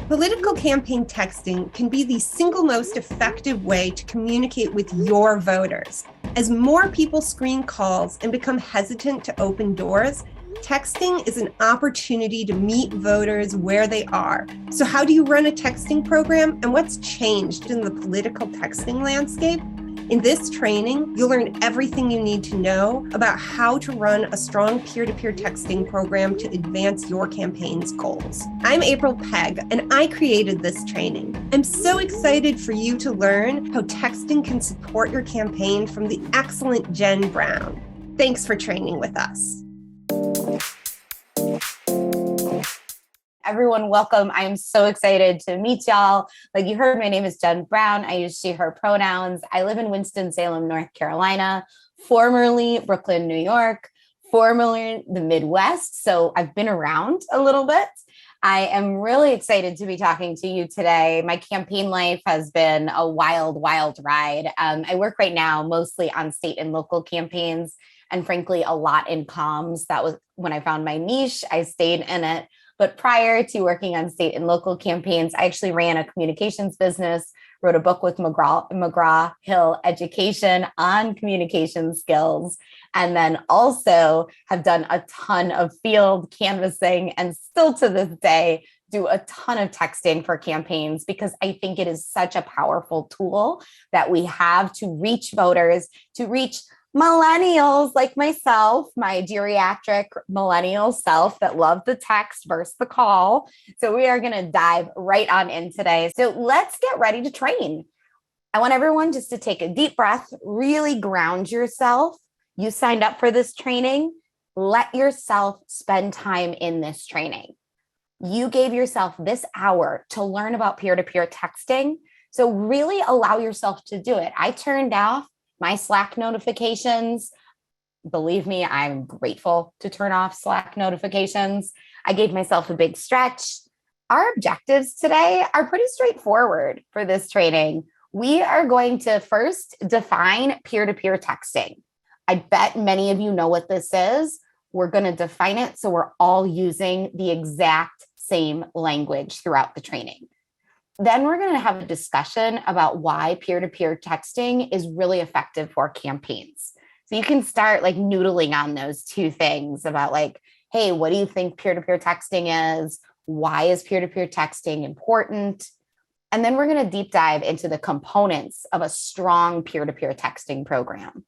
Political campaign texting can be the single most effective way to communicate with your voters. As more people screen calls and become hesitant to open doors, texting is an opportunity to meet voters where they are. So how do you run a texting program, and what's changed in the political texting landscape? In this training, you'll learn everything you need to know about how to run a strong peer-to-peer texting program to advance your campaign's goals. I'm April Pegg, and I created this training. I'm so excited for you to learn how texting can support your campaign from the excellent Jen Brown. Thanks for training with us. Everyone, welcome. I am so excited to meet y'all. Like you heard, my name is Jen Brown. I use she, her pronouns. I live in Winston-Salem, North Carolina, formerly Brooklyn, New York, formerly the Midwest. So I've been around a little bit. I am really excited to be talking to you today. My campaign life has been a wild, wild ride. I work right now mostly on state and local campaigns, and frankly, a lot in comms. That was when I found my niche. I stayed in it. But prior to working on state and local campaigns, I actually ran a communications business, wrote a book with McGraw-Hill Education on communication skills, and then also have done a ton of field canvassing and still to this day do a ton of texting for campaigns because I think it is such a powerful tool that we have to reach voters, to reach millennials like myself, my geriatric millennial self that love the text versus the call. So we are going to dive right on in today. So let's get ready to train. I want everyone just to take a deep breath, really ground yourself. You signed up for this training. Let yourself spend time in this training. You gave yourself this hour to learn about peer-to-peer texting. So really allow yourself to do it. I turned off my Slack notifications. Believe me, I'm grateful to turn off Slack notifications. I gave myself a big stretch. Our objectives today are pretty straightforward for this training. We are going to first define peer-to-peer texting. I bet many of you know what this is. We're going to define it so we're all using the exact same language throughout the training. Then we're going to have a discussion about why peer-to-peer texting is really effective for campaigns. So you can start like noodling on those two things about like, hey, what do you think peer-to-peer texting is? Why is peer-to-peer texting important? And then we're going to deep dive into the components of a strong peer-to-peer texting program.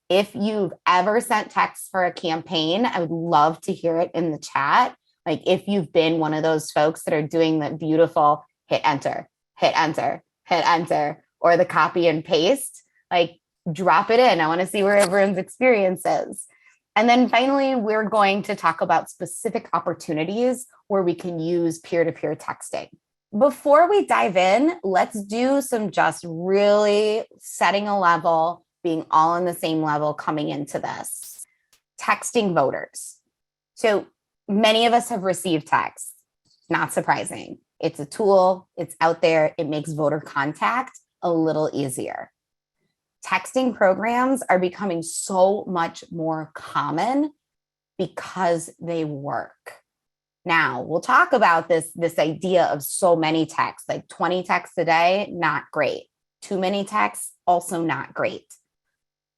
If you've ever sent texts for a campaign, I would love to hear it in the chat. Like if you've been one of those folks that are doing the beautiful hit enter, hit enter, hit enter, or the copy and paste, like drop it in. I want to see where everyone's experience is. And then finally, we're going to talk about specific opportunities where we can use peer-to-peer texting. Before we dive in, let's do some just really setting a level, being all on the same level coming into this. Texting voters. So many of us have received texts, not surprising. It's a tool, it's out there, it makes voter contact a little easier. Texting programs are becoming so much more common because they work. Now, we'll talk about this idea of so many texts, like 20 texts a day, not great. Too many texts, also not great.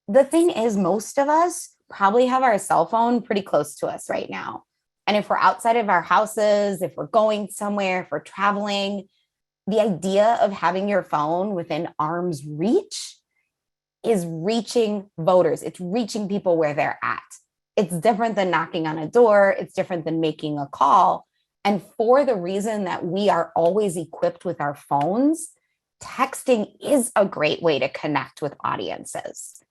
The thing is, most of us probably have our cell phone pretty close to us right now. And if we're outside of our houses, if we're going somewhere, if we're traveling, the idea of having your phone within arm's reach is reaching voters. It's reaching people where they're at. It's different than knocking on a door. It's different than making a call. And for the reason that we are always equipped with our phones, texting is a great way to connect with audiences.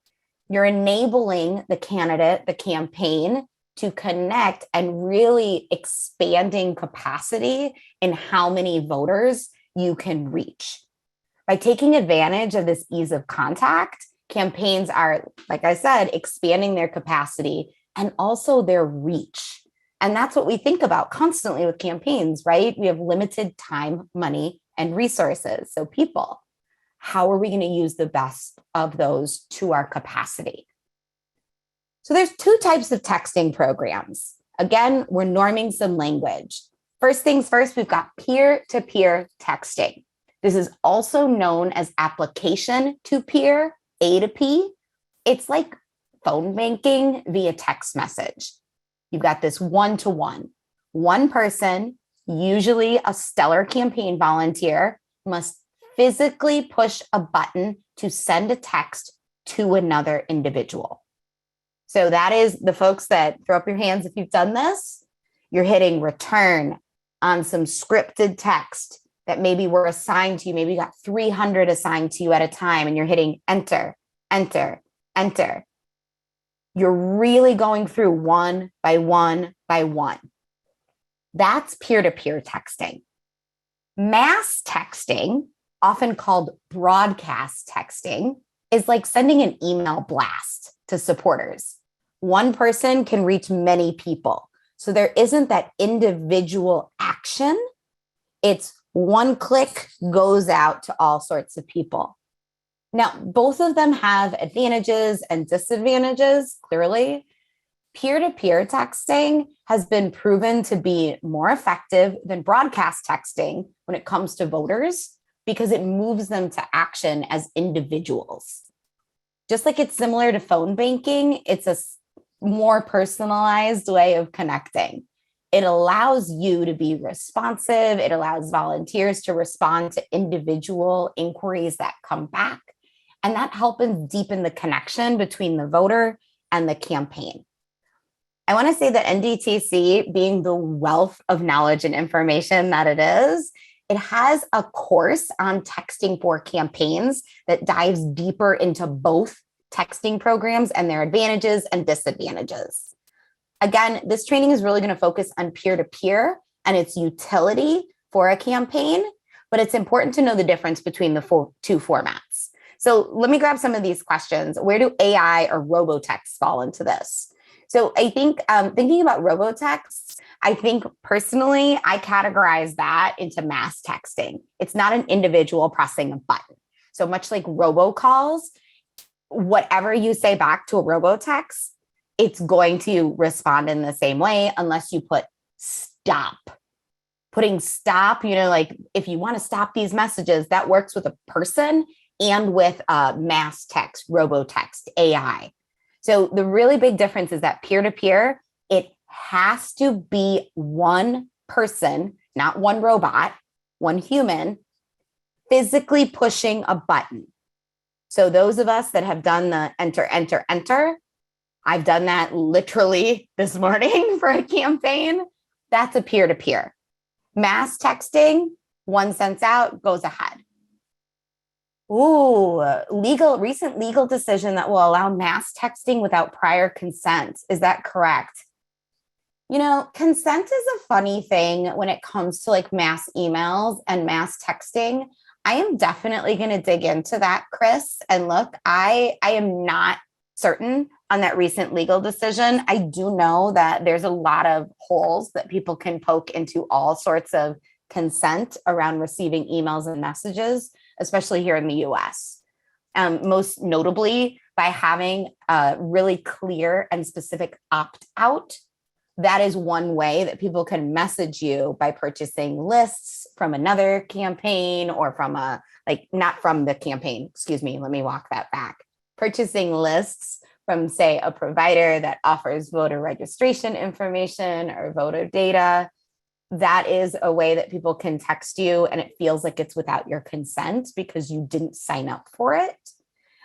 You're enabling the candidate, the campaign, to connect and really expanding capacity in how many voters you can reach. By taking advantage of this ease of contact, campaigns are, like I said, expanding their capacity and also their reach. And that's what we think about constantly with campaigns, right? We have limited time, money, and resources. So people, how are we going to use the best of those to our capacity? So there's two types of texting programs. Again, we're norming some language. First things first, we've got peer-to-peer texting. This is also known as application to peer, A to P. It's like phone banking via text message. You've got this one-to-one. One person, usually a stellar campaign volunteer, must physically push a button to send a text to another individual. So that is the folks that throw up your hands if you've done this. You're hitting return on some scripted text that maybe were assigned to you. Maybe you got 300 assigned to you at a time and you're hitting enter, enter, enter. You're really going through one by one by one. That's peer-to-peer texting. Mass texting, often called broadcast texting, is like sending an email blast to supporters. One person can reach many people. So there isn't that individual action. It's one click goes out to all sorts of people. Now, both of them have advantages and disadvantages, clearly. Peer-to-peer texting has been proven to be more effective than broadcast texting when it comes to voters because it moves them to action as individuals. Just like it's similar to phone banking, it's a more personalized way of connecting. It allows you to be responsive. It allows volunteers to respond to individual inquiries that come back. And that helps deepen the connection between the voter and the campaign. I want to say that NDTC, being the wealth of knowledge and information that it is, it has a course on texting for campaigns that dives deeper into both texting programs and their advantages and disadvantages. Again, this training is really going to focus on peer-to-peer and its utility for a campaign, but it's important to know the difference between the two formats. So let me grab some of these questions. Where do AI or robotext fall into this? So I think thinking about robotext, I think personally, I categorize that into mass texting. It's not an individual pressing a button. So much like robocalls, whatever you say back to a robotext, it's going to respond in the same way unless you put stop. Putting stop, like if you want to stop these messages, that works with a person and with mass text, robotext, AI. So the really big difference is that peer-to-peer, it has to be one person, not one robot, one human, physically pushing a button. So those of us that have done the enter, enter, enter, I've done that literally this morning for a campaign. That's a peer-to-peer. Mass texting, one sends out, goes ahead. Ooh, recent legal decision that will allow mass texting without prior consent. Is that correct? Consent is a funny thing when it comes to like mass emails and mass texting. I am definitely going to dig into that, Chris. And look, I am not certain on that recent legal decision. I do know that there's a lot of holes that people can poke into all sorts of consent around receiving emails and messages, especially here in the US. Most notably by having a really clear and specific opt-out. That is one way that people can message you by purchasing lists from another campaign or not from the campaign, excuse me, let me walk that back. Purchasing lists from, say, a provider that offers voter registration information or voter data. That is a way that people can text you and it feels like it's without your consent because you didn't sign up for it.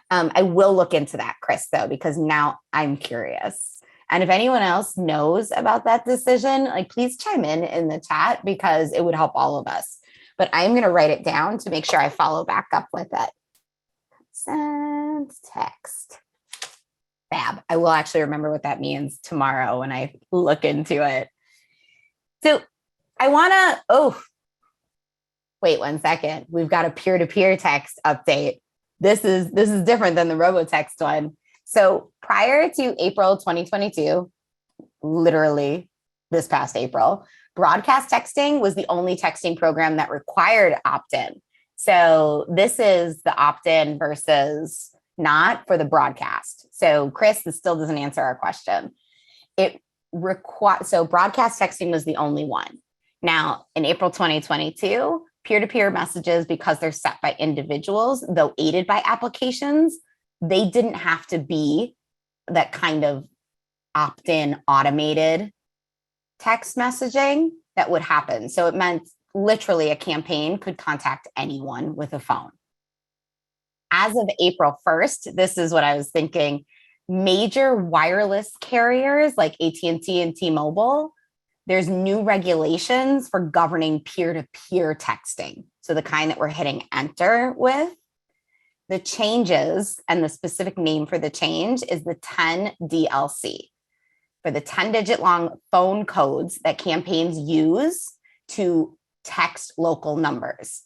I will look into that, Chris, though, because now I'm curious. And if anyone else knows about that decision, please chime in the chat because it would help all of us. But I'm going to write it down to make sure I follow back up with it. Consent text. Fab. I will actually remember what that means tomorrow when I look into it. So I want to, wait 1 second. We've got a peer-to-peer text update. This is different than the robotext one. So prior to April 2022, literally this past April, broadcast texting was the only texting program that required opt-in. So this is the opt-in versus not for the broadcast. So Chris, this still doesn't answer our question. So broadcast texting was the only one. Now, in April 2022, peer-to-peer messages, because they're set by individuals, though aided by applications, they didn't have to be that kind of opt-in automated text messaging that would happen. So it meant literally a campaign could contact anyone with a phone. As of April 1st, this is what I was thinking, major wireless carriers like AT&T and T-Mobile, there's new regulations for governing peer-to-peer texting. So the kind that we're hitting enter with. The changes, and the specific name for the change is the 10 DLC, for the 10-digit long phone codes that campaigns use to text local numbers.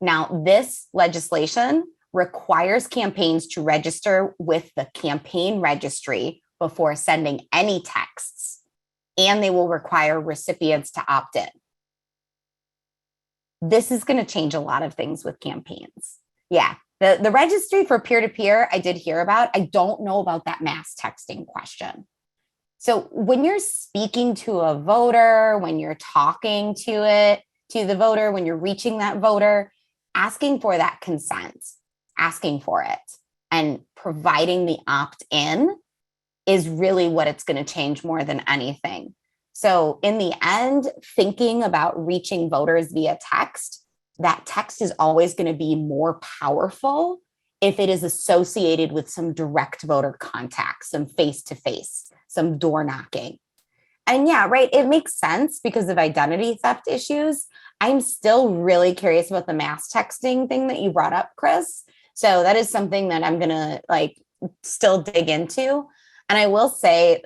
Now, this legislation requires campaigns to register with the campaign registry before sending any texts, and they will require recipients to opt in. This is going to change a lot of things with campaigns. Yeah, the registry for peer-to-peer, I did hear about. I don't know about that mass texting question. So when you're speaking to a voter, when you're talking to the voter, when you're reaching that voter, asking for that consent, asking for it, and providing the opt-in is really what it's going to change more than anything. So in the end, thinking about reaching voters via text, that text is always going to be more powerful if it is associated with some direct voter contact, some face-to-face, some door knocking. And yeah, right, it makes sense because of identity theft issues. I'm still really curious about the mass texting thing that you brought up, Chris. So that is something that I'm going to still dig into. And I will say,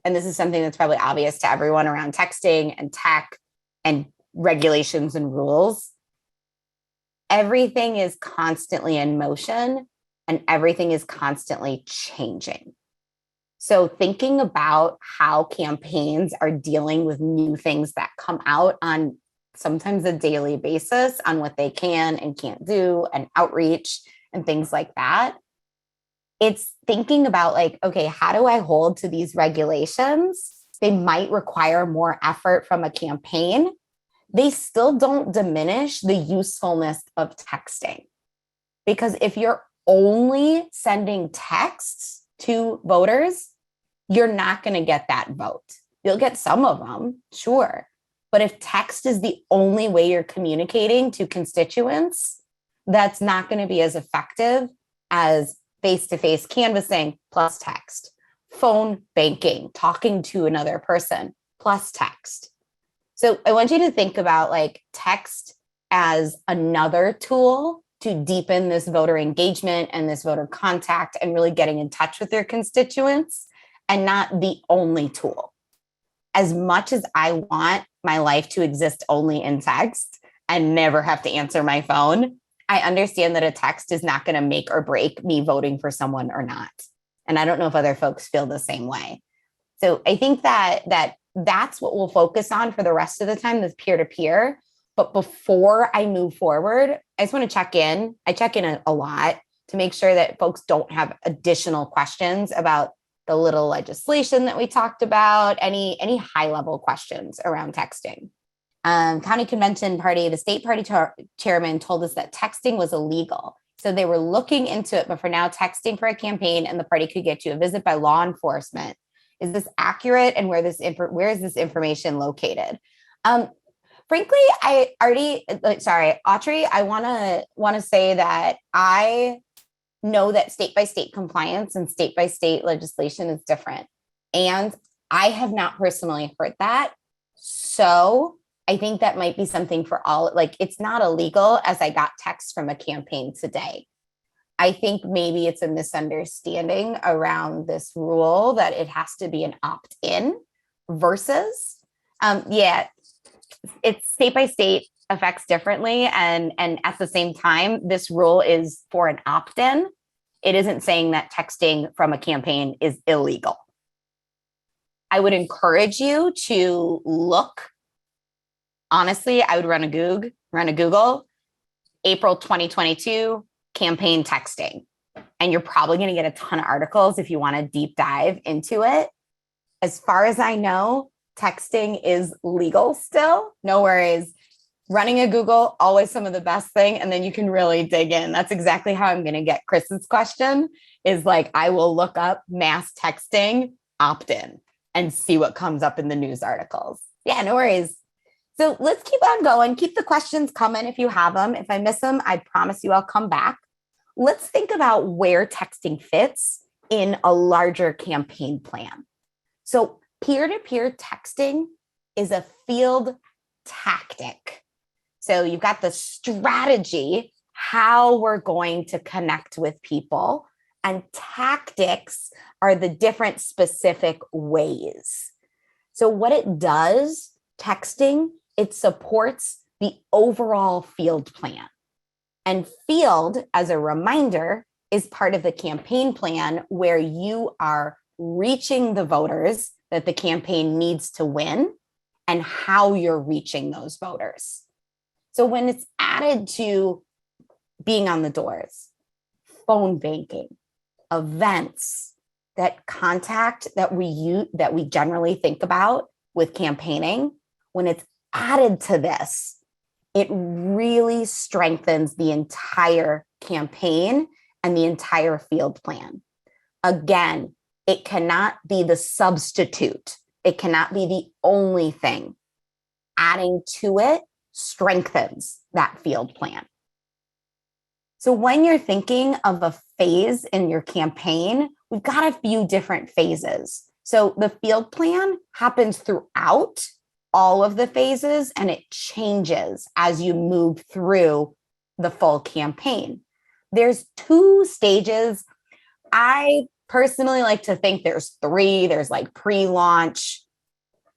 and this is something that's probably obvious to everyone around texting and tech and regulations and rules, everything is constantly in motion and everything is constantly changing. So thinking about how campaigns are dealing with new things that come out on sometimes a daily basis on what they can and can't do and outreach and things like that. It's thinking about okay, how do I hold to these regulations? They might require more effort from a campaign. They still don't diminish the usefulness of texting. Because if you're only sending texts to voters, you're not going to get that vote. You'll get some of them, sure. But if text is the only way you're communicating to constituents, that's not going to be as effective as face-to-face canvassing plus text, phone banking, talking to another person plus text. So I want you to think about text as another tool to deepen this voter engagement and this voter contact and really getting in touch with your constituents, and not the only tool. As much as I want my life to exist only in text and never have to answer my phone, I understand that a text is not going to make or break me voting for someone or not. And I don't know if other folks feel the same way. So I think that's what we'll focus on for the rest of the time, this peer-to-peer. But before I move forward, I just want to check in. I check in a lot to make sure that folks don't have additional questions about the little legislation that we talked about, any high-level questions around texting. County Convention Party, the state party chairman told us that texting was illegal. So they were looking into it, but for now, texting for a campaign and the party could get you a visit by law enforcement. Is this accurate? And where is this information located? Frankly, Autry, I want to say that I know that state by state compliance and state by state legislation is different. And I have not personally heard that. So I think that might be something for all, it's not illegal as I got text from a campaign today. I think maybe it's a misunderstanding around this rule that it has to be an opt-in versus, it's state by state affects differently. And at the same time, this rule is for an opt-in. It isn't saying that texting from a campaign is illegal. I would encourage you to look. Honestly, I would run a Google, April 2022 campaign texting. And you're probably going to get a ton of articles if you want to deep dive into it. As far as I know, texting is legal still. No worries. Running a Google, always some of the best thing. And then you can really dig in. That's exactly how I'm going to get Chris's question is like, I will look up mass texting opt-in and see what comes up in the news articles. Yeah, no worries. So let's keep on going. Keep the questions coming if you have them. If I miss them, I promise you I'll come back. Let's think about where texting fits in a larger campaign plan. So peer-to-peer texting is a field tactic. So you've got the strategy, how we're going to connect with people, and tactics are the different specific ways. So what it does, texting, it supports the overall field plan. And field, as a reminder, is part of the campaign plan where you are reaching the voters that the campaign needs to win and how you're reaching those voters. So when it's added to being on the doors, phone banking, events, that contact that we generally think about with campaigning, when it's added to this, it really strengthens the entire campaign and the entire field plan. Again, it cannot be the substitute. It cannot be the only thing. Adding to it strengthens that field plan. So when you're thinking of a phase in your campaign, we've got a few different phases. So the field plan happens throughout all of the phases, and it changes as you move through the full campaign. There's 2 stages. I personally like to think there's 3. There's like pre-launch,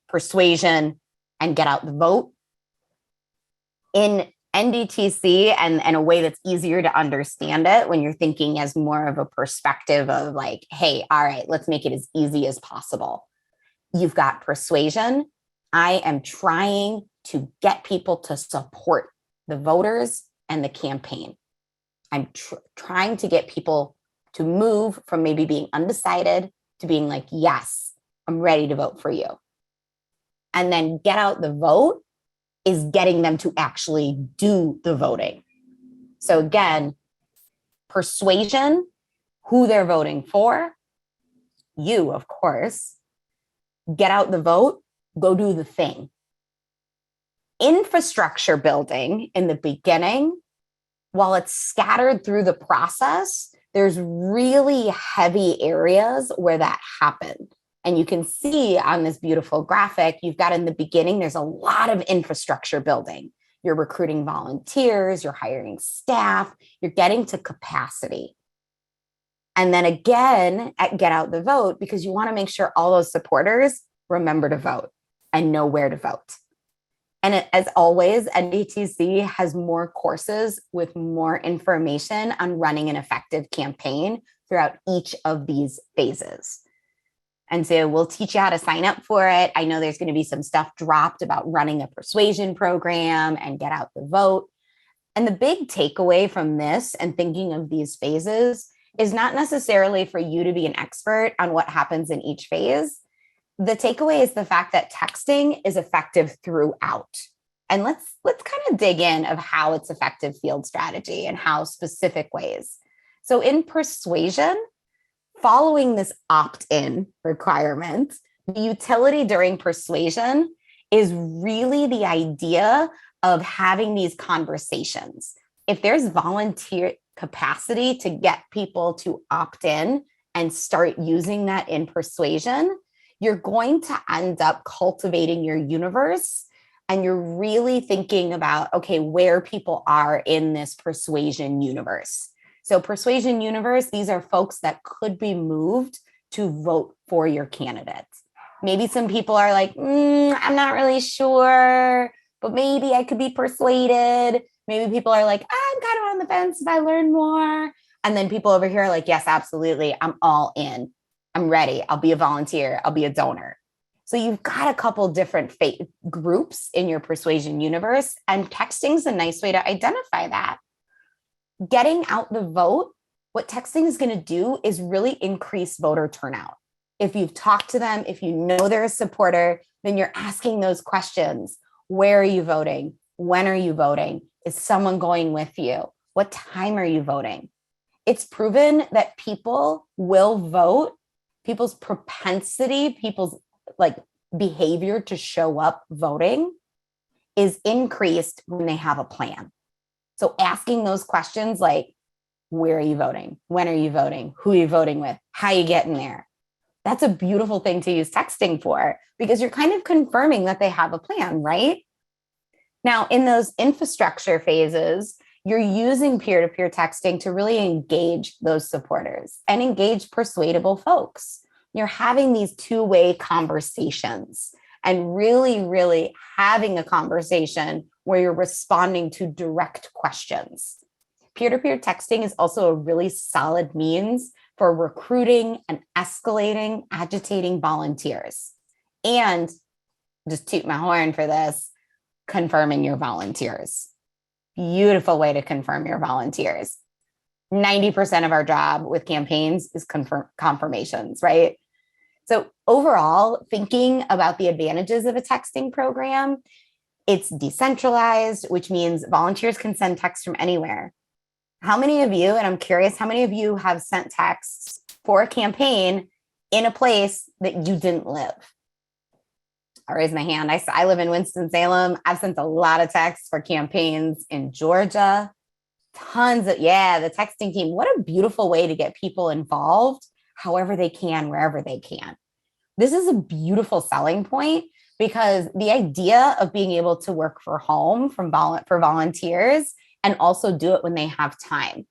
persuasion, and get out the vote. In NDTC and a way that's easier to understand it when you're thinking as more of a perspective of like, hey, all right, let's make it as easy as possible. You've got persuasion. I am trying to get people to support the voters and the campaign. I'm trying to get people to move from maybe being undecided to being like, yes, I'm ready to vote for you. And then get out the vote is getting them to actually do the voting. So again, persuasion, who they're voting for, you, of course. Get out the vote, go do the thing. Infrastructure building in the beginning, while it's scattered through the process, there's really heavy areas where that happened. And you can see on this beautiful graphic, you've got in the beginning, there's a lot of infrastructure building. You're recruiting volunteers, you're hiring staff, you're getting to capacity. And then again, at Get Out the Vote, because you want to make sure all those supporters remember to vote and know where to vote. And as always, NDTC has more courses with more information on running an effective campaign throughout each of these phases. And so we'll teach you how to sign up for it. I know there's going to be some stuff dropped about running a persuasion program and Get Out the Vote. And the big takeaway from this and thinking of these phases is not necessarily for you to be an expert on what happens in each phase. The takeaway is the fact that texting is effective throughout. And let's kind of dig in of how it's effective field strategy and how specific ways. So in persuasion, following this opt-in requirement, the utility during persuasion is really the idea of having these conversations. If there's volunteer capacity to get people to opt in and start using that in persuasion, you're going to end up cultivating your universe, and you're really thinking about, okay, where people are in this persuasion universe. So persuasion universe, these are folks that could be moved to vote for your candidate. Maybe some people are like, I'm not really sure, but maybe I could be persuaded. Maybe people are like, I'm kind of on the fence if I learn more. And then people over here are like, yes, absolutely. I'm all in. I'm ready. I'll be a volunteer. I'll be a donor. So you've got a couple different groups in your persuasion universe, and texting is a nice way to identify that. Getting out the vote, what texting is going to do is really increase voter turnout. If you've talked to them, if you know they're a supporter, then you're asking those questions. Where are you voting? When are you voting? Is someone going with you? What time are you voting? It's proven that people will vote. People's propensity, people's like behavior to show up voting is increased when they have a plan. So asking those questions like, where are you voting? When are you voting? Who are you voting with? How are you getting there? That's a beautiful thing to use texting for, because you're kind of confirming that they have a plan, right? Now, in those infrastructure phases, you're using peer-to-peer texting to really engage those supporters and engage persuadable folks. You're having these two-way conversations and really, really having a conversation where you're responding to direct questions. Peer-to-peer texting is also a really solid means for recruiting and escalating, agitating volunteers. And just toot my horn for this, confirming your volunteers. Beautiful way to confirm your volunteers. 90% of our job with campaigns is confirmations, right? So overall, thinking about the advantages of a texting program, it's decentralized, which means volunteers can send texts from anywhere. How many of you, and I'm curious, how many of you have sent texts for a campaign in a place that you didn't live? I'll raise my hand. I live in Winston-Salem. I've sent a lot of texts for campaigns in Georgia. Tons of, the texting team. What a beautiful way to get people involved, however they can, wherever they can. This is a beautiful selling point, because the idea of being able to work for home for volunteers and also do it when they have time.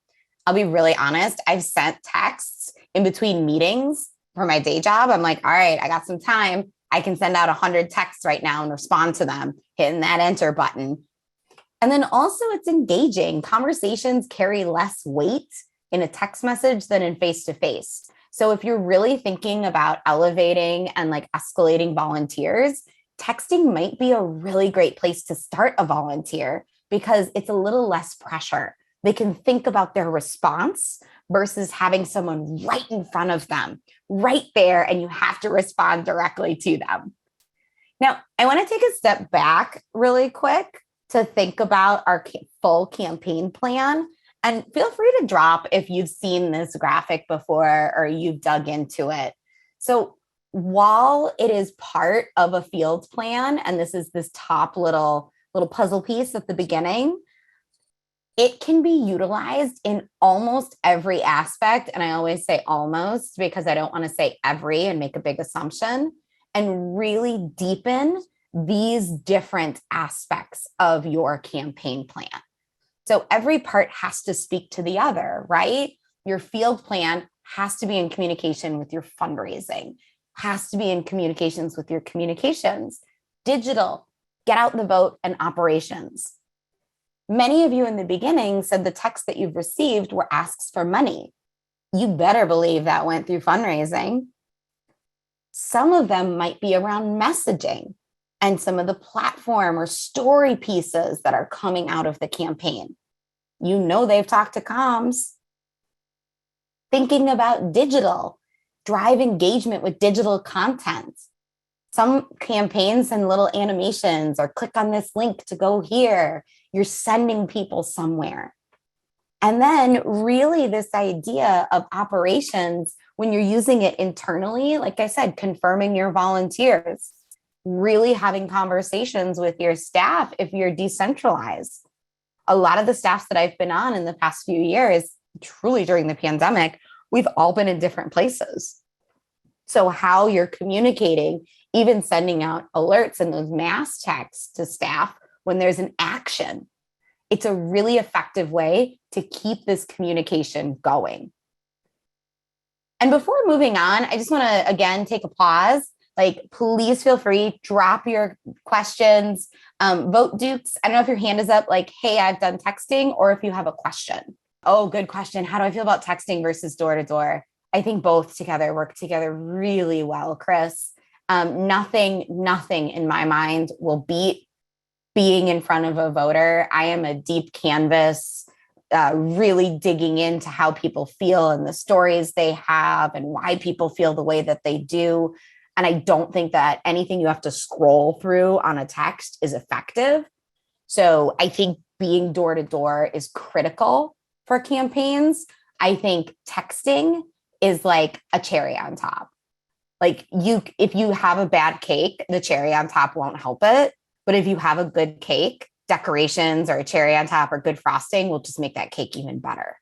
I'll be really honest. I've sent texts in between meetings for my day job. I'm like, all right, I got some time. I can send out 100 texts right now and respond to them, hitting that enter button. And then also it's engaging. Conversations carry less weight in a text message than in face-to-face. So if you're really thinking about elevating and like escalating volunteers, texting might be a really great place to start a volunteer, because it's a little less pressure. They can think about their response versus having someone right in front of them, right there, and you have to respond directly to them. Now, I want to take a step back really quick to think about our full campaign plan. And feel free to drop if you've seen this graphic before or you've dug into it. So while it is part of a field plan, and this is this top little puzzle piece at the beginning, it can be utilized in almost every aspect. And I always say almost because I don't want to say every and make a big assumption, and really deepen these different aspects of your campaign plan. So every part has to speak to the other, right? Your field plan has to be in communication with your fundraising, has to be in communications with your communications, digital, get out the vote, and operations. Many of you in the beginning said the texts that you've received were asks for money. You better believe that went through fundraising. Some of them might be around messaging and some of the platform or story pieces that are coming out of the campaign. You know they've talked to comms. Thinking about digital, drive engagement with digital content. Some campaigns send little animations or click on this link to go here. You're sending people somewhere. And then really this idea of operations, when you're using it internally, like I said, confirming your volunteers, really having conversations with your staff if you're decentralized. A lot of the staffs that I've been on in the past few years, truly during the pandemic, we've all been in different places. So how you're communicating, even sending out alerts and those mass texts to staff when there's an action, it's a really effective way to keep this communication going. And before moving on, I just want to, again, take a pause. Like, please feel free, drop your questions. Vote Dukes, I don't know if your hand is up, like, hey, I've done texting, or if you have a question. Oh, good question. How do I feel about texting versus door to door? I think both together work together really well, Chris. Nothing in my mind will beat being in front of a voter. I am a deep canvas really digging into how people feel and the stories they have and why people feel the way that they do. And I don't think that anything you have to scroll through on a text is effective. So I think being door to door is critical for campaigns. I think texting is like a cherry on top. Like if you have a bad cake, the cherry on top won't help it. But if you have a good cake, decorations or a cherry on top or good frosting will just make that cake even better.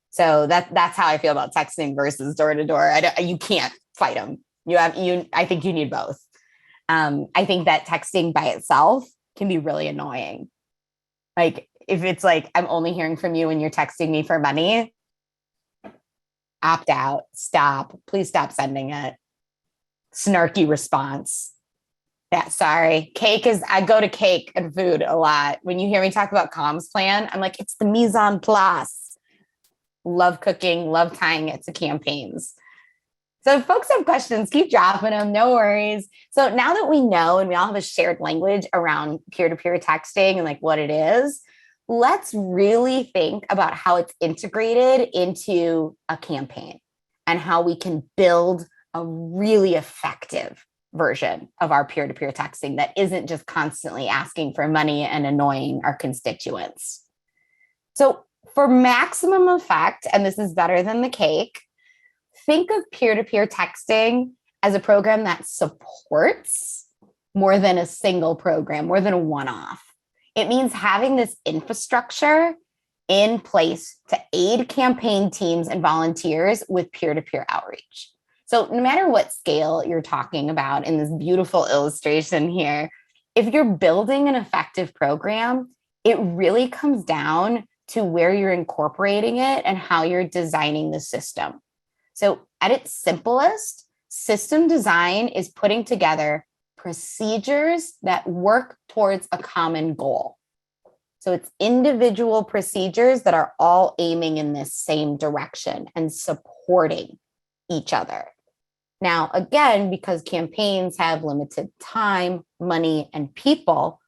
So that's how I feel about texting versus door to door. You can't fight them. I think you need both. I think that texting by itself can be really annoying. Like if it's like, I'm only hearing from you when you're texting me for money, opt out, stop, please stop sending it. Snarky response. Yeah, sorry. I go to cake and food a lot. When you hear me talk about comms plan, I'm like, it's the mise en place. Love cooking, love tying it to campaigns. So if folks have questions, keep dropping them, no worries. So now that we know and we all have a shared language around peer-to-peer texting and like what it is, let's really think about how it's integrated into a campaign and how we can build a really effective version of our peer-to-peer texting that isn't just constantly asking for money and annoying our constituents. So for maximum effect, and this is better than the cake, think of peer-to-peer texting as a program that supports more than a single program, more than a one-off. It means having this infrastructure in place to aid campaign teams and volunteers with peer-to-peer outreach. So no matter what scale you're talking about in this beautiful illustration here, if you're building an effective program, it really comes down to where you're incorporating it and how you're designing the system. So at its simplest, system design is putting together procedures that work towards a common goal. So it's individual procedures that are all aiming in this same direction and supporting each other. Now, again, because campaigns have limited time, money, and people,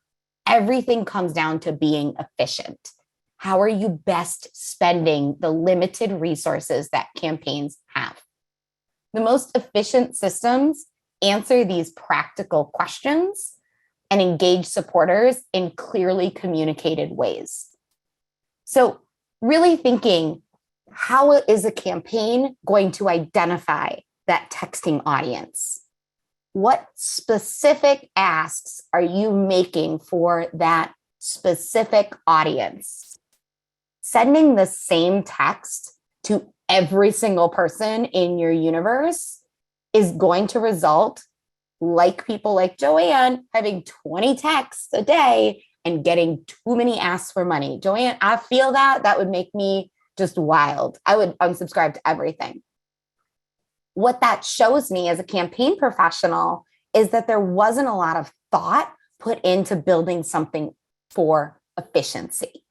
everything comes down to being efficient. How are you best spending the limited resources that campaigns have? The most efficient systems answer these practical questions and engage supporters in clearly communicated ways. So really thinking, how is a campaign going to identify that texting audience? What specific asks are you making for that specific audience? Sending the same text to every single person in your universe is going to result, like people like Joanne, having 20 texts a day and getting too many asks for money. Joanne, I feel that would make me just wild. I would unsubscribe to everything. What that shows me as a campaign professional is that there wasn't a lot of thought put into building something for efficiency.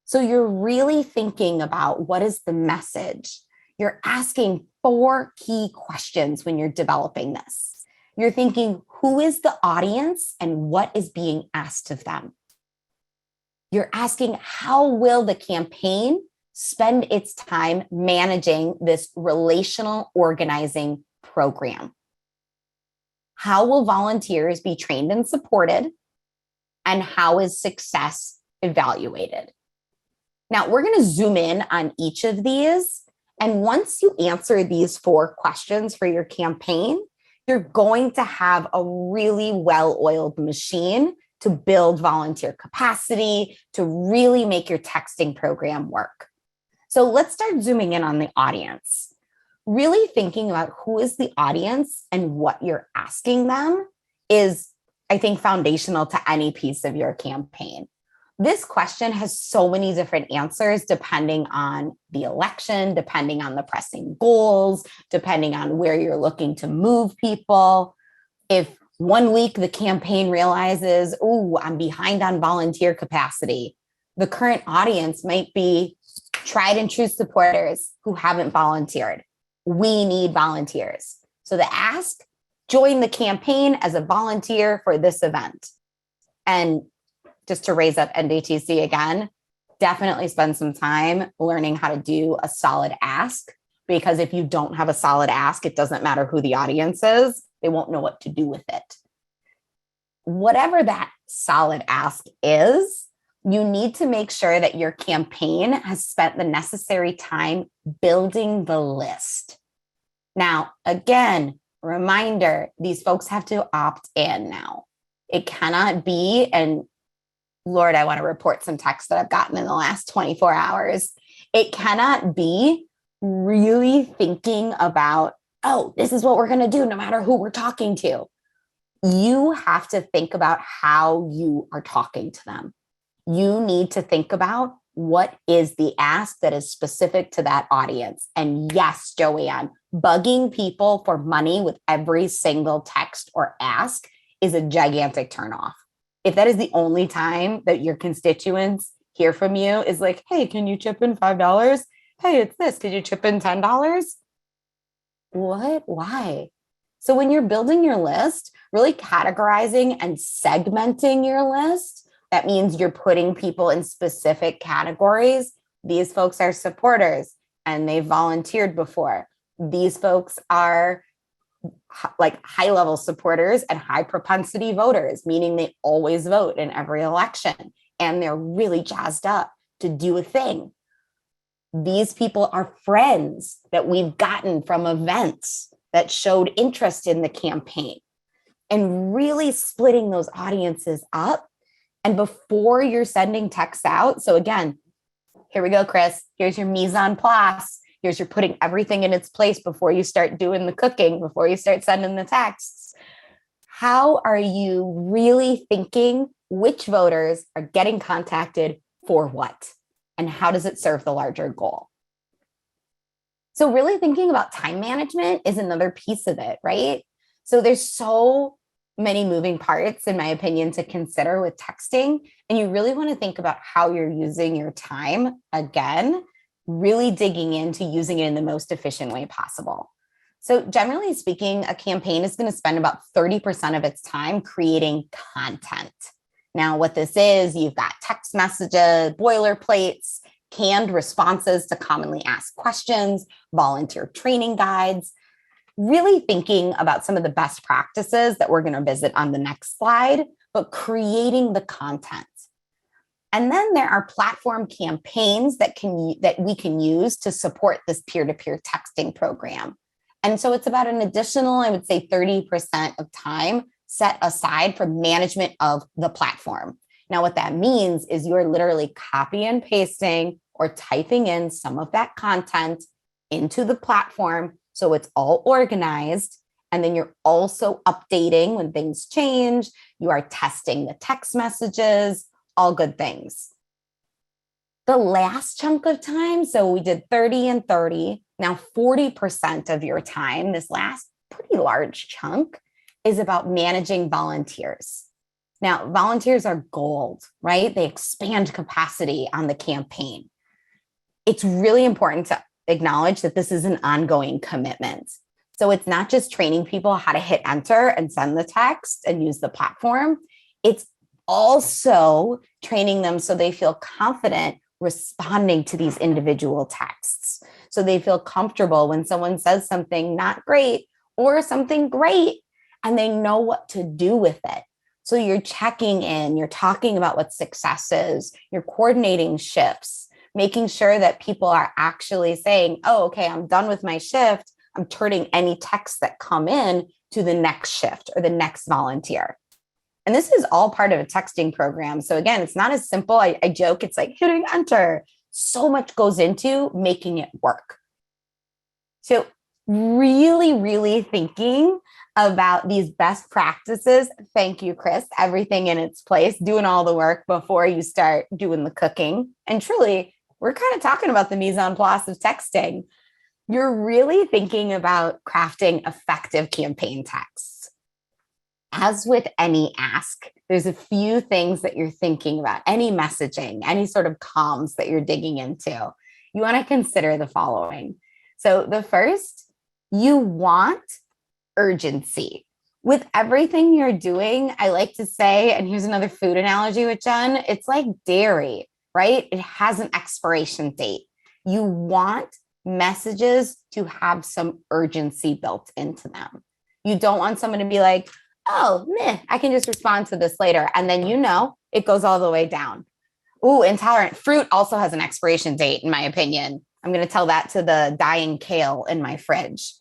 So you're really thinking about what is the message. You're asking 4 key questions when you're developing this. You're thinking, who is the audience and what is being asked of them? You're asking, how will the campaign spend its time managing this relational organizing program? How will volunteers be trained and supported? And how is success evaluated? Now, we're going to zoom in on each of these. And once you answer these 4 questions for your campaign, you're going to have a really well-oiled machine to build volunteer capacity, to really make your texting program work. So let's start zooming in on the audience. Really thinking about who is the audience and what you're asking them is, I think, foundational to any piece of your campaign. This question has so many different answers depending on the election, depending on the pressing goals, depending on where you're looking to move people. If one week the campaign realizes, oh, I'm behind on volunteer capacity, the current audience might be tried and true supporters who haven't volunteered. We need volunteers. So the ask, join the campaign as a volunteer for this event. And just to raise up NDTC again, definitely spend some time learning how to do a solid ask, because if you don't have a solid ask, it doesn't matter who the audience is, they won't know what to do with it. Whatever that solid ask is, you need to make sure that your campaign has spent the necessary time building the list. Now, again, reminder, these folks have to opt in now. It cannot be, and Lord, I want to report some texts that I've gotten in the last 24 hours. It cannot be really thinking about, oh, this is what we're going to do no matter who we're talking to. You have to think about how you are talking to them. You need to think about what is the ask that is specific to that audience. And yes, Joanne, bugging people for money with every single text or ask is a gigantic turnoff. If that is the only time that your constituents hear from you is like, hey, can you chip in $5? Hey, it's this. Could you chip in $10? What? Why? So when you're building your list, really categorizing and segmenting your list, that means you're putting people in specific categories. These folks are supporters and they've volunteered before. These folks are like high-level supporters and high propensity voters, meaning they always vote in every election and they're really jazzed up to do a thing. These people are friends that we've gotten from events that showed interest in the campaign, and really splitting those audiences up. And before you're sending texts out, so again, here we go, Chris, here's your mise en place. Here's your putting everything in its place before you start doing the cooking, before you start sending the texts. How are you really thinking which voters are getting contacted for what? And how does it serve the larger goal? So really thinking about time management is another piece of it, right? So there's so many moving parts, in my opinion, to consider with texting. And you really want to think about how you're using your time. Again, really digging into using it in the most efficient way possible. So generally speaking, a campaign is going to spend about 30% of its time creating content. Now, what this is, you've got text messages, boilerplates, canned responses to commonly asked questions, volunteer training guides, really thinking about some of the best practices that we're going to visit on the next slide, but creating the content. And then there are platform campaigns that we can use to support this peer-to-peer texting program. And so it's about an additional, I would say 30% of time set aside for management of the platform. Now, what that means is you're literally copy and pasting or typing in some of that content into the platform so it's all organized. And then you're also updating when things change. You are testing the text messages, all good things. The last chunk of time, so we did 30 and 30. Now 40% of your time, this last pretty large chunk, is about managing volunteers. Now, volunteers are gold, right? They expand capacity on the campaign. It's really important to acknowledge that this is an ongoing commitment. So it's not just training people how to hit enter and send the text and use the platform. It's also training them so they feel confident responding to these individual texts. So they feel comfortable when someone says something not great or something great, and they know what to do with it. So you're checking in, you're talking about what success is, you're coordinating shifts, making sure that people are actually saying, oh, okay, I'm done with my shift. I'm turning any texts that come in to the next shift or the next volunteer. And this is all part of a texting program. So again, it's not as simple. I joke, it's like hitting enter. So much goes into making it work. So really, really thinking about these best practices. Thank you, Chris. Everything in its place, doing all the work before you start doing the cooking. And truly, we're kind of talking about the mise en place of texting. You're really thinking about crafting effective campaign texts. As with any ask, there's a few things that you're thinking about, any messaging, any sort of comms that you're digging into. You want to consider the following. So the first, you want urgency. With everything you're doing, I like to say, and here's another food analogy with Jen, it's like dairy. right? It has an expiration date. You want messages to have some urgency built into them. You don't want someone to be like, oh, meh, I can just respond to this later. And then, it goes all the way down. Ooh, intolerant. Fruit also has an expiration date, in my opinion. I'm going to tell that to the dying kale in my fridge.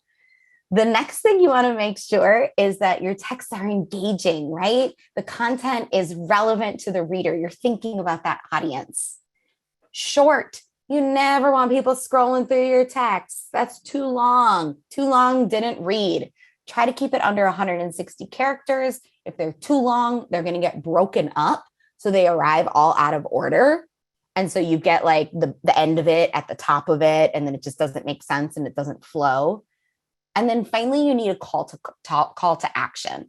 The next thing you want to make sure is that your texts are engaging, right? The content is relevant to the reader. You're thinking about that audience. Short. You never want people scrolling through your texts. That's too long. Too long, didn't read. Try to keep it under 160 characters. If they're too long, they're going to get broken up. So they arrive all out of order. And so you get like the end of it at the top of it, and then it just doesn't make sense and it doesn't flow. And then finally, you need a call to action.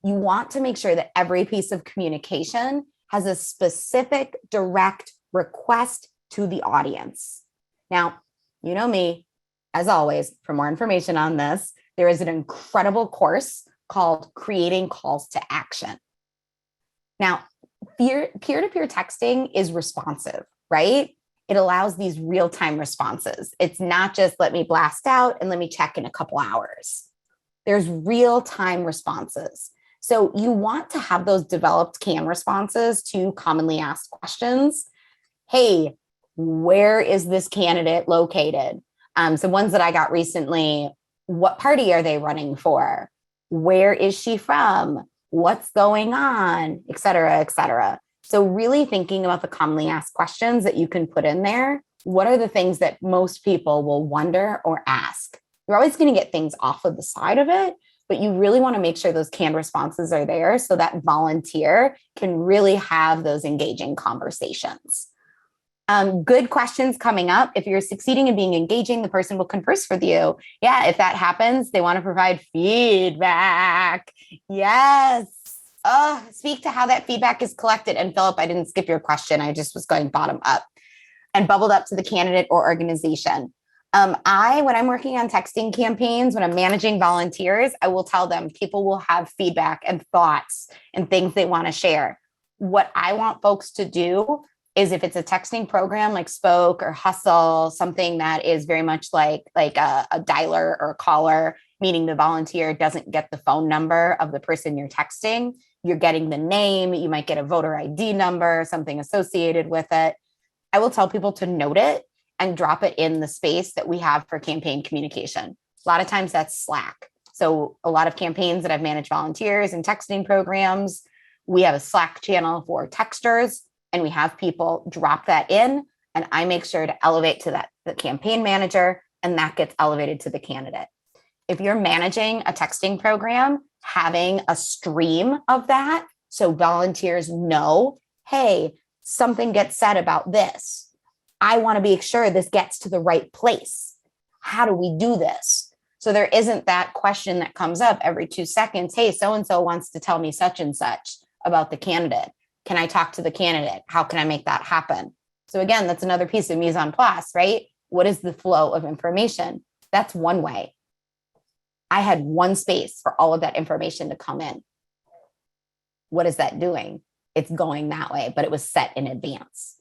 You want to make sure that every piece of communication has a specific direct request to the audience. Now, you know me, as always, for more information on this, there is an incredible course called Creating Calls to Action. Now, peer-to-peer texting is responsive, right? It allows these real-time responses. It's not just let me blast out and let me check in a couple hours. There's real-time responses. So you want to have those developed canned responses to commonly asked questions. Hey, where is this candidate located? So ones that I got recently, what party are they running for? Where is she from? What's going on? Et cetera, et cetera. So really thinking about the commonly asked questions that you can put in there. What are the things that most people will wonder or ask? You're always going to get things off of the side of it, but you really want to make sure those canned responses are there so that volunteer can really have those engaging conversations. Good questions coming up. If you're succeeding in being engaging, the person will converse with you. Yeah, if that happens, they want to provide feedback. Yes. Speak to how that feedback is collected. And Philip, I didn't skip your question. I just was going bottom up and bubbled up to the candidate or organization. When I'm working on texting campaigns, when I'm managing volunteers, I will tell them people will have feedback and thoughts and things they want to share. What I want folks to do is if it's a texting program like Spoke or Hustle, something that is very much like a dialer or a caller, meaning the volunteer doesn't get the phone number of the person you're texting. You're getting the name. You might get a voter ID number, something associated with it. I will tell people to note it and drop it in the space that we have for campaign communication. A lot of times that's Slack. So a lot of campaigns that I've managed volunteers and texting programs, we have a Slack channel for texters, and we have people drop that in, and I make sure to elevate to the campaign manager, and that gets elevated to the candidate. If you're managing a texting program, having a stream of that so volunteers know, hey, something gets said about this. I want to be sure this gets to the right place. How do we do this? So there isn't that question that comes up every 2 seconds. Hey, so-and-so wants to tell me such and such about the candidate. Can I talk to the candidate? How can I make that happen? So again, that's another piece of mise en place, right? What is the flow of information? That's one way. I had one space for all of that information to come in. What is that doing? It's going that way, but it was set in advance.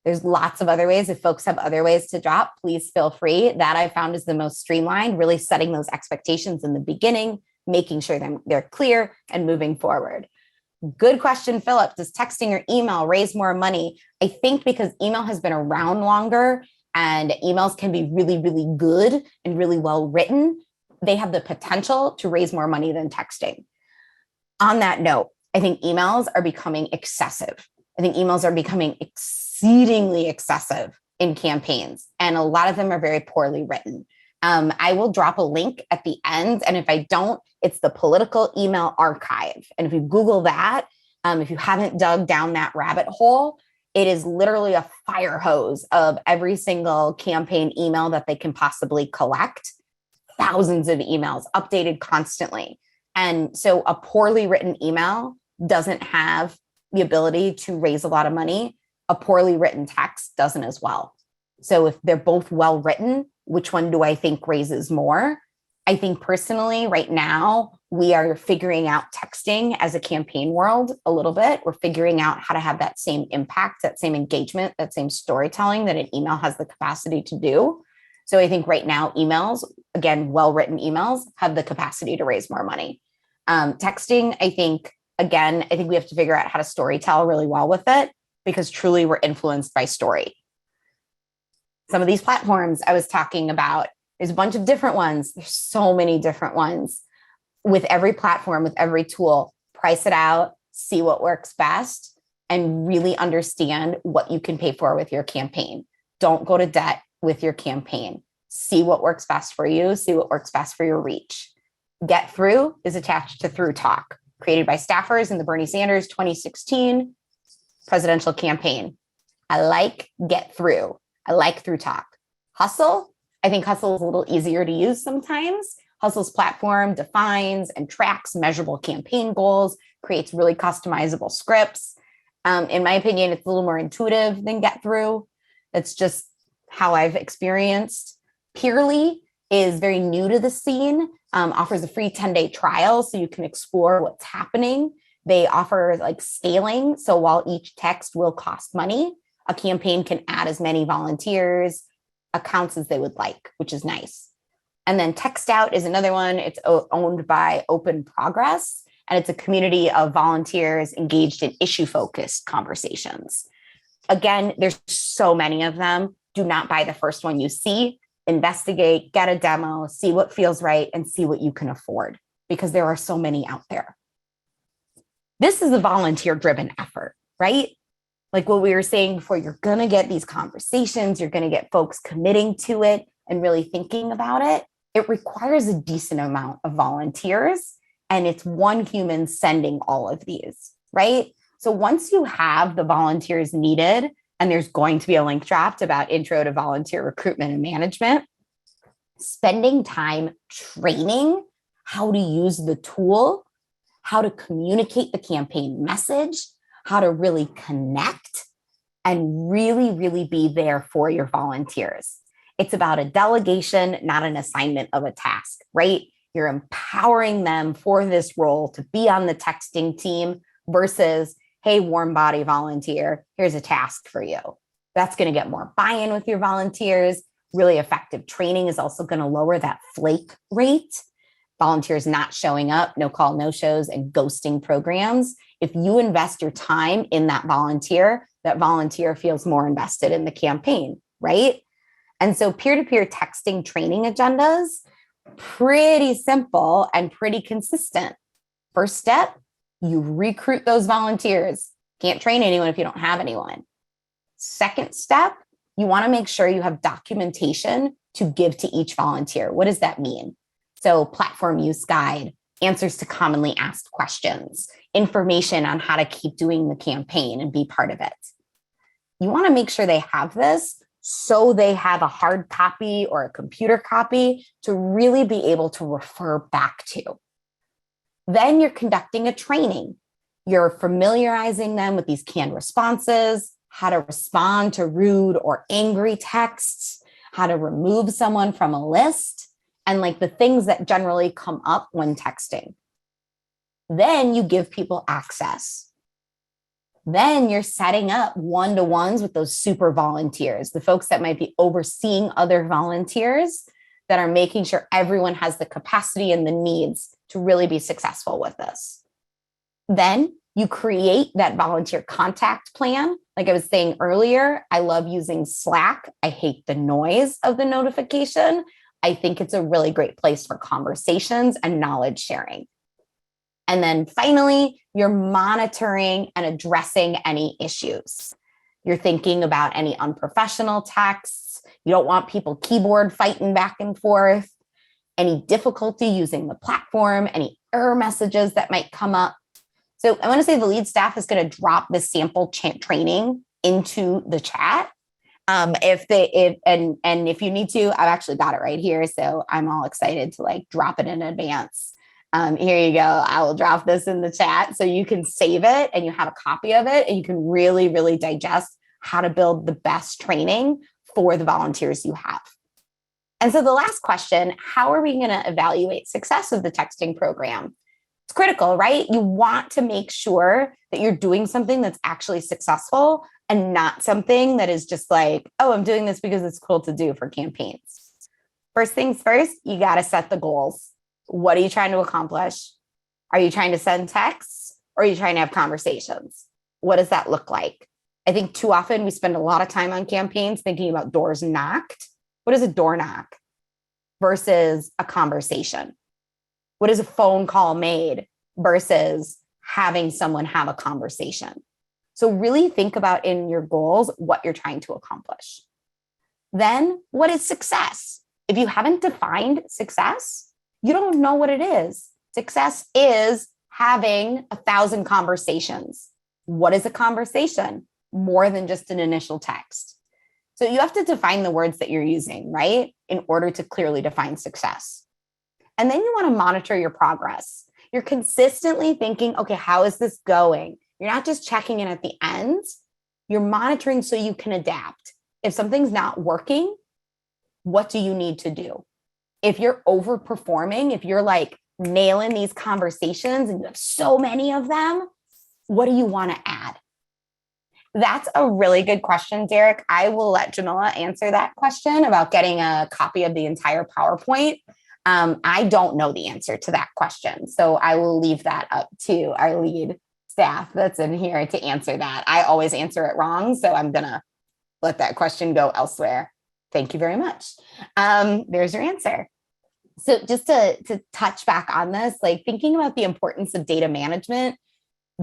There's lots of other ways. If folks have other ways to drop, please feel free. That I found is the most streamlined, really setting those expectations in the beginning, making sure they're clear and moving forward. Good question, Philip. Does texting or email raise more money? I think because email has been around longer and emails can be really, really good and really well written, they have the potential to raise more money than texting. On that note, I think emails are becoming excessive. I think emails are becoming exceedingly excessive in campaigns, and a lot of them are very poorly written. I will drop a link at the end, and if I don't, it's the Political Email Archive. And if you Google that, if you haven't dug down that rabbit hole, it is literally a fire hose of every single campaign email that they can possibly collect. Thousands of emails updated constantly. And so a poorly written email doesn't have the ability to raise a lot of money. A poorly written text doesn't as well. So if they're both well written, which one do I think raises more? I think personally right now, we are figuring out texting as a campaign world a little bit. We're figuring out how to have that same impact, that same engagement, that same storytelling that an email has the capacity to do. So I think right now, emails, again, well-written emails, have the capacity to raise more money. Texting, I think we have to figure out how to storytell really well with it, because truly we're influenced by story. Some of these platforms I was talking about, there's a bunch of different ones. There's so many different ones. With every platform, with every tool, price it out, see what works best, and really understand what you can pay for with your campaign. Don't go to debt with your campaign. See what works best for you. See what works best for your reach. Get Through is attached to Through Talk, created by staffers in the Bernie Sanders 2016 presidential campaign. I like Get Through. I like Through Talk. Hustle, I think Hustle is a little easier to use sometimes. Hustle's platform defines and tracks measurable campaign goals, creates really customizable scripts. In my opinion, it's a little more intuitive than Get Through. That's just how I've experienced. Peerly is very new to the scene, offers a free 10-day trial so you can explore what's happening. They offer like scaling. So while each text will cost money, a campaign can add as many volunteers, accounts as they would like, which is nice. And then Text Out is another one. It's owned by Open Progress, and it's a community of volunteers engaged in issue-focused conversations. Again, there's so many of them. Do not buy the first one you see. Investigate, get a demo, see what feels right, and see what you can afford, because there are so many out there. This is a volunteer-driven effort, right? Like what we were saying before, you're going to get these conversations, you're going to get folks committing to it and really thinking about it. It requires a decent amount of volunteers, and it's one human sending all of these, right? So once you have the volunteers needed, and there's going to be a link dropped about intro to volunteer recruitment and management, spending time training how to use the tool, how to communicate the campaign message, how to really connect, and really, really be there for your volunteers. It's about a delegation, not an assignment of a task, right? You're empowering them for this role to be on the texting team versus, hey, warm body volunteer, here's a task for you. That's going to get more buy-in with your volunteers. Really effective training is also going to lower that flake rate. Volunteers not showing up, no call, no shows, and ghosting programs. If you invest your time in that volunteer feels more invested in the campaign, right? And so peer-to-peer texting training agendas, pretty simple and pretty consistent. First step, you recruit those volunteers. Can't train anyone if you don't have anyone. Second step, you want to make sure you have documentation to give to each volunteer. What does that mean? So platform use guide, answers to commonly asked questions, information on how to keep doing the campaign and be part of it. You want to make sure they have this so they have a hard copy or a computer copy to really be able to refer back to. Then you're conducting a training. You're familiarizing them with these canned responses, how to respond to rude or angry texts, how to remove someone from a list, and like the things that generally come up when texting. Then you give people access. Then you're setting up one-to-ones with those super volunteers, the folks that might be overseeing other volunteers that are making sure everyone has the capacity and the needs to really be successful with this. Then you create that volunteer contact plan. Like I was saying earlier, I love using Slack. I hate the noise of the notification. I think it's a really great place for conversations and knowledge sharing. And then finally, you're monitoring and addressing any issues. You're thinking about any unprofessional texts. You don't want people keyboard fighting back and forth, any difficulty using the platform, any error messages that might come up. So I want to say the lead staff is going to drop this sample training into the chat. If you need to, I've actually got it right here. So I'm all excited to like drop it in advance. Here you go. I will drop this in the chat so you can save it and you have a copy of it and you can really, really digest how to build the best training for the volunteers you have. And so the last question, how are we going to evaluate success of the texting program? It's critical, right? You want to make sure that you're doing something that's actually successful and not something that is just like, oh, I'm doing this because it's cool to do for campaigns. First things first, you got to set the goals. What are you trying to accomplish? Are you trying to send texts or are you trying to have conversations? What does that look like? I think too often we spend a lot of time on campaigns thinking about doors knocked. What is a door knock versus a conversation? What is a phone call made versus having someone have a conversation? So really think about in your goals what you're trying to accomplish. Then what is success? If you haven't defined success, you don't know what it is. Success is having 1,000 conversations. What is a conversation? More than just an initial text. So you have to define the words that you're using, right? In order to clearly define success. And then you want to monitor your progress. You're consistently thinking, okay, how is this going? You're not just checking in at the end. You're monitoring so you can adapt. If something's not working, what do you need to do? If you're overperforming, if you're like nailing these conversations and you have so many of them, what do you want to add? That's a really good question, Derek. I will let Jamila answer that question about getting a copy of the entire PowerPoint. I don't know the answer to that question, so I will leave that up to our lead staff that's in here to answer that. I always answer it wrong, so I'm going to let that question go elsewhere. Thank you very much. There's your answer. So just to touch back on this, like thinking about the importance of data management,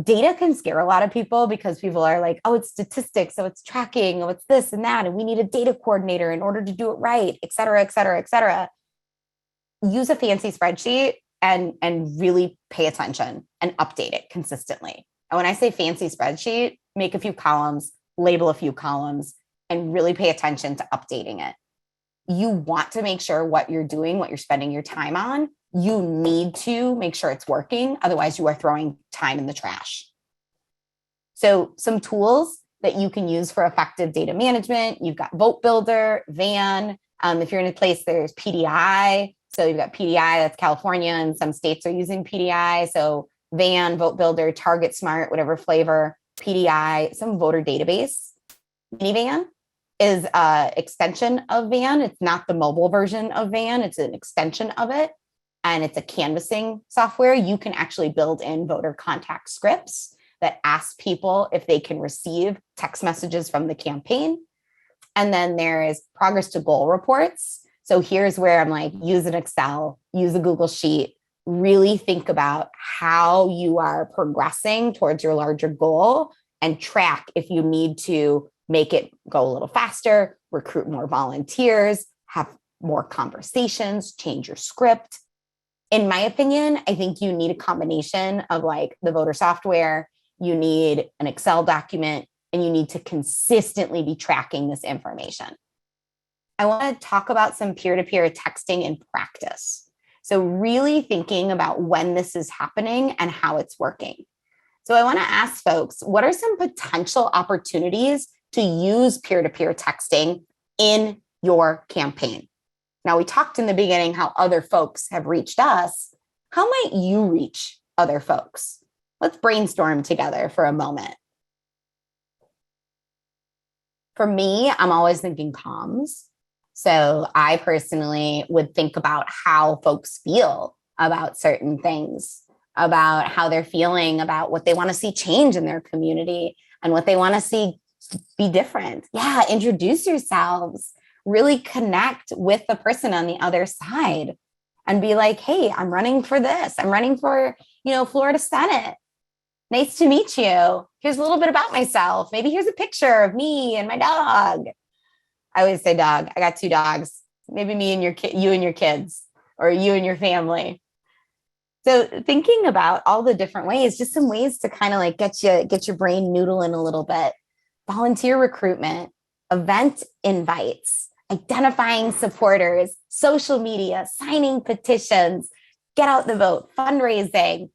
data can scare a lot of people because people are like, oh, it's statistics, so it's tracking, oh, it's this and that, and we need a data coordinator in order to do it right, et cetera, et cetera, et cetera. Use a fancy spreadsheet and really pay attention and update it consistently. And when I say fancy spreadsheet, make a few columns, label a few columns, and really pay attention to updating it. You want to make sure what you're doing, what you're spending your time on, you need to make sure it's working. Otherwise, you are throwing time in the trash. So some tools that you can use for effective data management, you've got VoteBuilder, Van. If you're in a place, there's PDI. So you've got PDI, that's California, and some states are using PDI. So Van, VoteBuilder, Target Smart, whatever flavor, PDI, some voter database. Minivan is an extension of Van. It's not the mobile version of Van. It's an extension of it. And it's a canvassing software. You can actually build in voter contact scripts that ask people if they can receive text messages from the campaign. And then there is progress to goal reports. So here's where I'm like, use an Excel, use a Google Sheet, really think about how you are progressing towards your larger goal and track if you need to make it go a little faster, recruit more volunteers, have more conversations, change your script. In my opinion, I think you need a combination of like the voter software, you need an Excel document, and you need to consistently be tracking this information. I want to talk about some peer-to-peer texting in practice. So really thinking about when this is happening and how it's working. So I want to ask folks, what are some potential opportunities to use peer-to-peer texting in your campaign? Now, we talked in the beginning how other folks have reached us. How might you reach other folks? Let's brainstorm together for a moment. For me, I'm always thinking comms. So I personally would think about how folks feel about certain things, about how they're feeling, about what they want to see change in their community and what they want to see be different. Yeah, introduce yourselves. Really connect with the person on the other side and be like, hey, I'm running for this. I'm running for, Florida Senate. Nice to meet you. Here's a little bit about myself. Maybe here's a picture of me and my dog. I always say dog. I got 2 dogs. Maybe me and you and your kids, or you and your family. So thinking about all the different ways, just some ways to kind of like get your brain noodling a little bit. Volunteer recruitment, event invites, identifying supporters, social media, signing petitions, get out the vote, fundraising.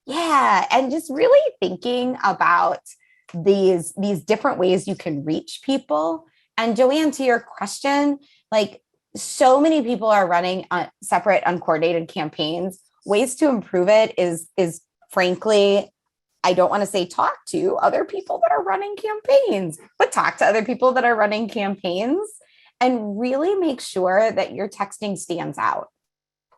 Yeah. And just really thinking about these different ways you can reach people. And Joanne, to your question, like so many people are running separate uncoordinated campaigns. ways to improve it is frankly, I don't want to say talk to other people that are running campaigns, but talk to other people that are running campaigns and really make sure that your texting stands out.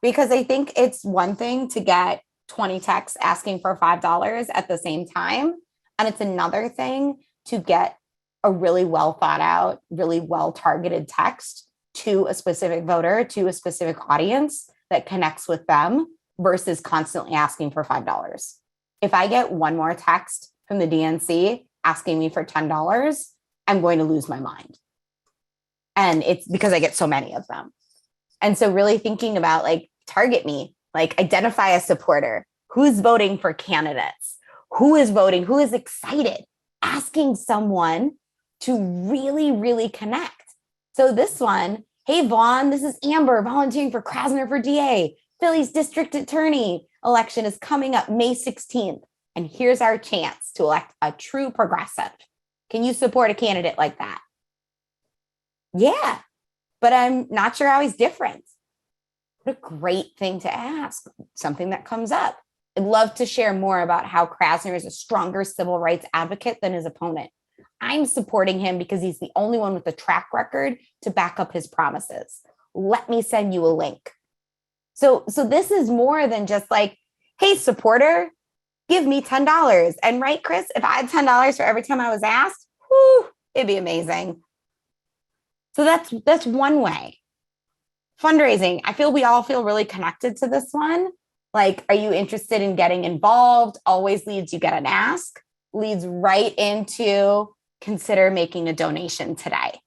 Because I think it's one thing to get 20 texts asking for $5 at the same time. And it's another thing to get a really well thought out, really well targeted text to a specific voter, to a specific audience that connects with them versus constantly asking for $5. If I get one more text from the DNC asking me for $10, I'm going to lose my mind. And it's because I get so many of them. And so really thinking about like, target me, like identify a supporter, who's voting for candidates, who is voting, who is excited, asking someone to really, really connect. So this one, hey, Vaughn, this is Amber volunteering for Krasner for DA. Philly's district attorney election is coming up May 16th. And here's our chance to elect a true progressive. Can you support a candidate like that? Yeah, but I'm not sure how he's different. What a great thing to ask, something that comes up. I'd love to share more about how Krasner is a stronger civil rights advocate than his opponent. I'm supporting him because he's the only one with a track record to back up his promises. Let me send you a link. So this is more than just like, hey, supporter, give me $10. And right, Chris, if I had $10 for every time I was asked, whew, it'd be amazing. So that's one way. Fundraising. I feel we all feel really connected to this one. Like, are you interested in getting involved? Always leads, you get an ask, leads right into consider making a donation today.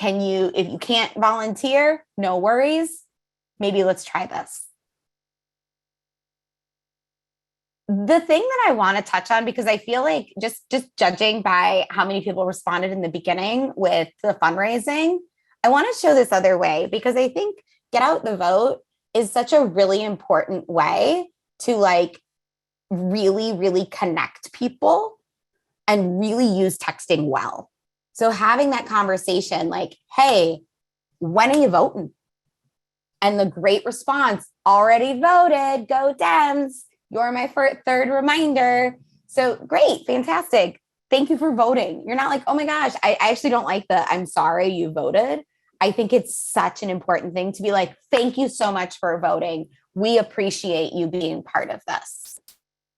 If you can't volunteer, no worries. Maybe let's try this. The thing that I want to touch on, because I feel like just judging by how many people responded in the beginning with the fundraising, I want to show this other way, because I think get out the vote is such a really important way to like really, really connect people and really use texting well. So having that conversation like, hey, when are you voting? And the great response, already voted, go Dems. You're my third reminder. So great, fantastic. Thank you for voting. You're not like, oh my gosh, I actually don't like the I'm sorry you voted. I think it's such an important thing to be like, thank you so much for voting. We appreciate you being part of this.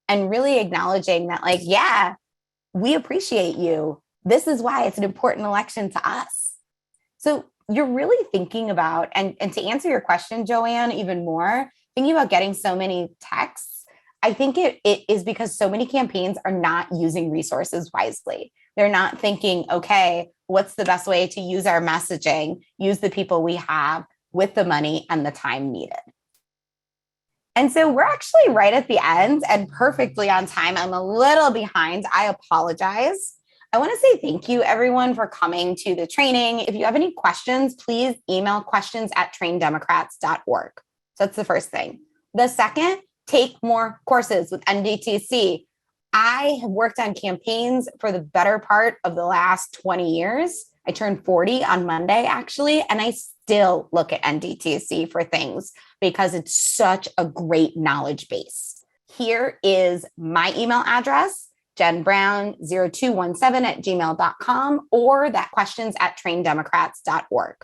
And really acknowledging that like, yeah, we appreciate you. This is why it's an important election to us. So you're really thinking about, and to answer your question, Joanne, even more, thinking about getting so many texts, I think it is because so many campaigns are not using resources wisely. They're not thinking, okay, what's the best way to use our messaging, use the people we have with the money and the time needed. And so we're actually right at the end and perfectly on time. I'm a little behind. I apologize. I want to say thank you, everyone, for coming to the training. If you have any questions, please email questions@traindemocrats.org. So that's the first thing. The second, take more courses with NDTC. I have worked on campaigns for the better part of the last 20 years. I turned 40 on Monday, actually, and I still look at NDTC for things because it's such a great knowledge base. Here is my email address, jenbrown0217@gmail.com, or that questions@traindemocrats.org.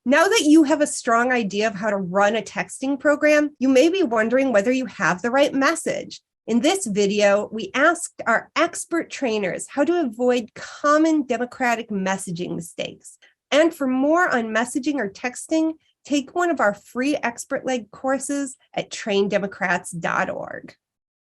Now that you have a strong idea of how to run a texting program, you may be wondering whether you have the right message. In this video, we asked our expert trainers how to avoid common Democratic messaging mistakes. And for more on messaging or texting, take one of our free expert-led courses at traindemocrats.org.